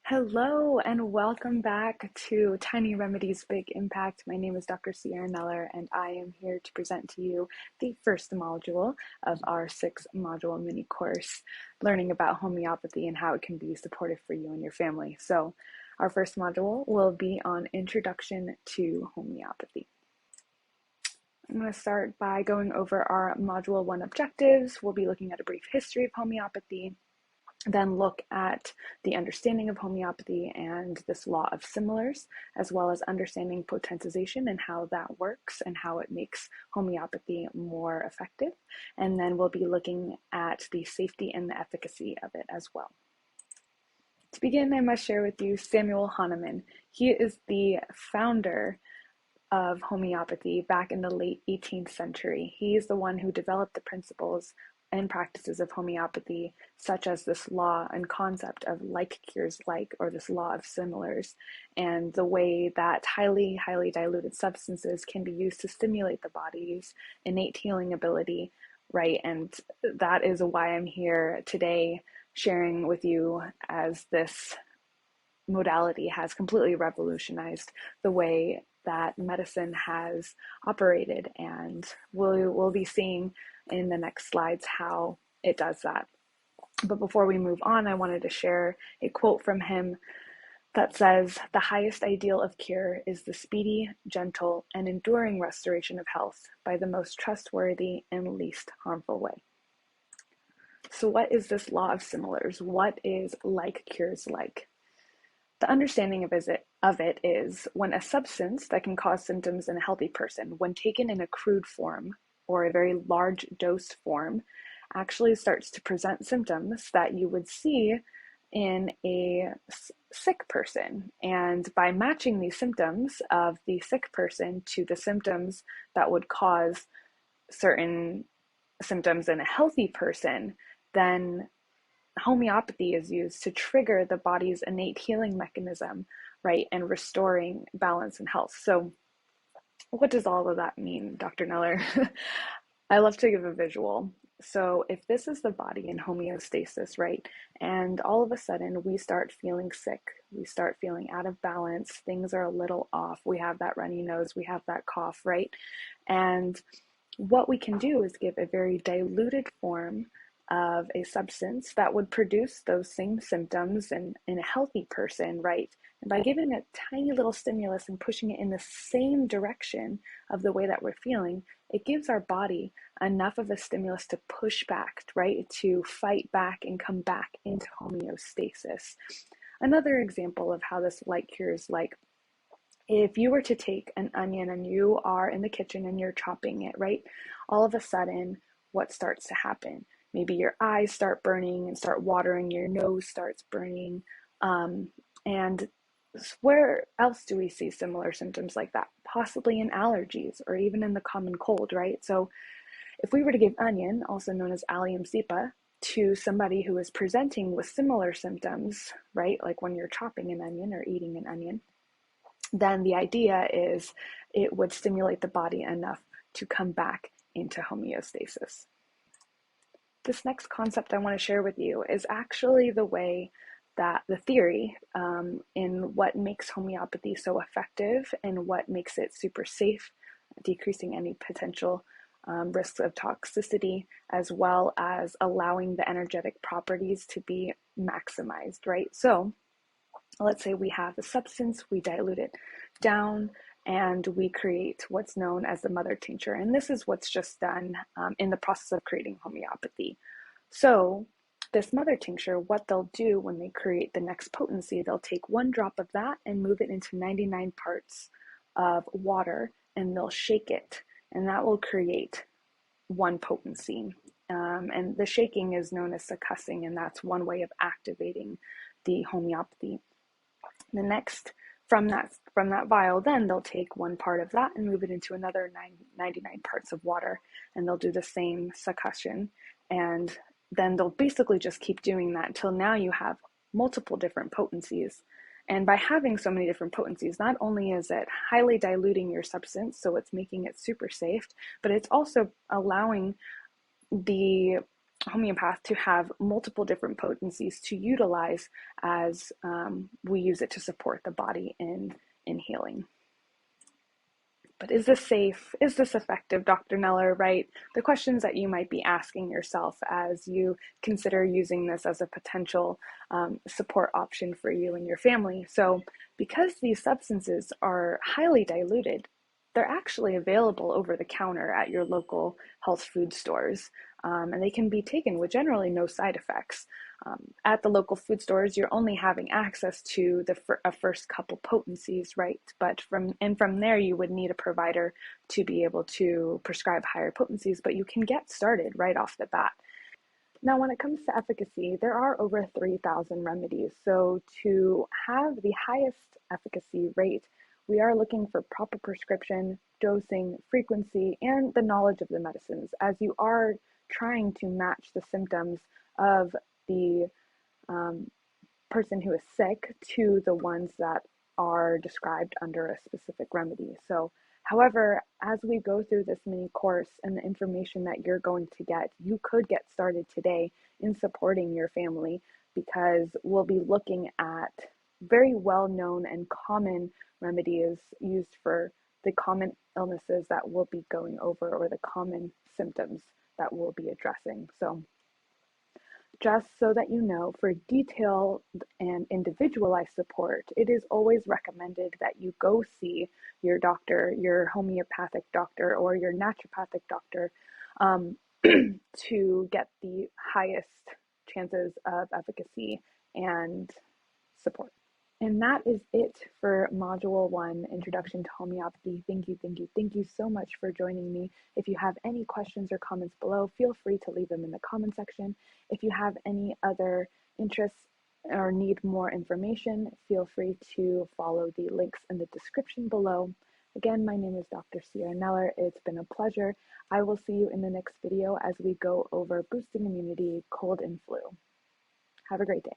Hello and welcome back to Tiny Remedies Big Impact. My name is Dr. Sierra Kneller and I am here to present to you the first module of our 6-module mini course, learning about homeopathy and how it can be supportive for you and your family. So our first module will be on Introduction to Homeopathy. I'm going to start by going over our Module 1 objectives. We'll be looking at a brief history of homeopathy, then look at the understanding of homeopathy and this law of similars, as well as understanding potentization and how that works and how it makes homeopathy more effective. And then we'll be looking at the safety and the efficacy of it as well. To begin, I must share with you Samuel Hahnemann. He is the founder of homeopathy back in the late 18th century. He is the one who developed the principles and practices of homeopathy, such as this law and concept of like cures like, or this law of similars, and the way that highly diluted substances can be used to stimulate the body's innate healing ability, right? And that is why I'm here today sharing with you, as this modality has completely revolutionized the way that medicine has operated, and we'll be seeing in the next slides how it does that. But before we move on, I wanted to share a quote from him that says, "The highest ideal of cure is the speedy, gentle, and enduring restoration of health by the most trustworthy and least harmful way." So what is this law of similars? What is like cures like? The understanding of it is when a substance that can cause symptoms in a healthy person, when taken in a crude form or a very large dose form, actually starts to present symptoms that you would see in a sick person. And by matching these symptoms of the sick person to the symptoms that would cause certain symptoms in a healthy person, then homeopathy is used to trigger the body's innate healing mechanism, right, and restoring balance and health. So what does all of that mean, Dr. Kneller? I love to give a visual. So if this is the body in homeostasis, right, and all of a sudden we start feeling sick, we start feeling out of balance, things are a little off, we have that runny nose, we have that cough, right? And what we can do is give a very diluted form of a substance that would produce those same symptoms in a healthy person, right? And by giving a tiny little stimulus and pushing it in the same direction of the way that we're feeling, it gives our body enough of a stimulus to push back, right? To fight back and come back into homeostasis. Another example of how this like cures like, if you were to take an onion and you are in the kitchen and you're chopping it, right? All of a sudden, what starts to happen? Maybe your eyes start burning and start watering, your nose starts burning. And where else do we see similar symptoms like that? Possibly in allergies or even in the common cold, right? So if we were to give onion, also known as allium cepa, to somebody who is presenting with similar symptoms, right? Like when you're chopping an onion or eating an onion, then the idea is it would stimulate the body enough to come back into homeostasis. This next concept I want to share with you is actually the way that the theory in what makes homeopathy so effective and what makes it super safe, decreasing any potential risks of toxicity, as well as allowing the energetic properties to be maximized, right? So let's say we have a substance, we dilute it down, and we create what's known as the mother tincture. And this is what's just done in the process of creating homeopathy. So this mother tincture, what they'll do when they create the next potency, they'll take 1 drop of that and move it into 99 parts of water, and they'll shake it, and that will create 1 potency. And the shaking is known as succussing, and that's one way of activating the homeopathy. The next, from that vial, then they'll take 1 part of that and move it into another 99 parts of water, and they'll do the same succussion, and then they'll basically just keep doing that until now you have multiple different potencies. And by having so many different potencies, not only is it highly diluting your substance, so it's making it super safe, but it's also allowing the homeopath to have multiple different potencies to utilize as we use it to support the body in healing. But is this safe? Is this effective, Dr. Kneller, right? The questions that you might be asking yourself as you consider using this as a potential support option for you and your family. So because these substances are highly diluted, they're actually available over the counter at your local health food stores, and they can be taken with generally no side effects. At the local food stores, you're only having access to the first couple potencies, right? But from there, you would need a provider to be able to prescribe higher potencies, but you can get started right off the bat. Now, when it comes to efficacy, there are over 3,000 remedies. So to have the highest efficacy rate, we are looking for proper prescription, dosing, frequency, and the knowledge of the medicines, as you are trying to match the symptoms of the person who is sick to the ones that are described under a specific remedy. So, however, as we go through this mini course and the information that you're going to get, you could get started today in supporting your family, because we'll be looking at very well known and common remedies used for the common illnesses that we'll be going over, or the common symptoms that we'll be addressing. So just so that you know, for detailed and individualized support, it is always recommended that you go see your doctor, your homeopathic doctor, or your naturopathic doctor, to get the highest chances of efficacy and support. And that is it for Module 1, Introduction to Homeopathy. Thank you so much for joining me. If you have any questions or comments below, feel free to leave them in the comment section. If you have any other interests or need more information, feel free to follow the links in the description below. Again, my name is Dr. Sierra Kneller. It's been a pleasure. I will see you in the next video as we go over boosting immunity, cold and flu. Have a great day.